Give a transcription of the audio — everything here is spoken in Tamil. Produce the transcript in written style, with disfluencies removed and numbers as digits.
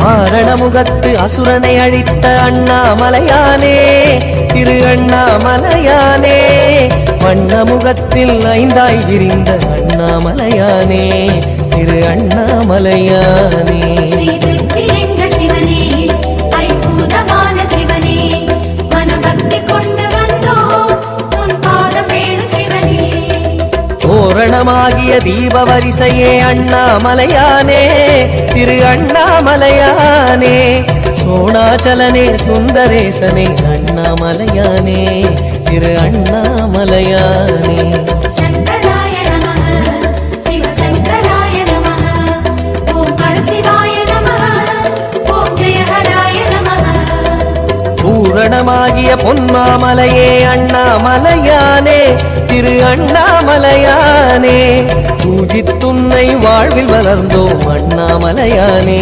ஆரணமுகத்து அசுரனை அழித்த அண்ணாமலையானே திரு அண்ணாமலையானே வண்ணமுகத்தில் ஐந்தாய் விரிந்த அண்ணாமலையானே திரு அண்ணாமலையானே தோரணமாகிய தீப வரிசையே அண்ணாமலையானே திரு அண்ணாமலையானே சோணாச்சலனே சுந்தரேசனே அண்ணாமலையானே திரு அண்ணாமலையானே பூரணமாகிய பொன்மாமலையே அண்ணாமலையானே திரு அண்ணாமலையானே பூஜித்துன்னை வாழ்வில் வளர்ந்தோம் அண்ணாமலையானே.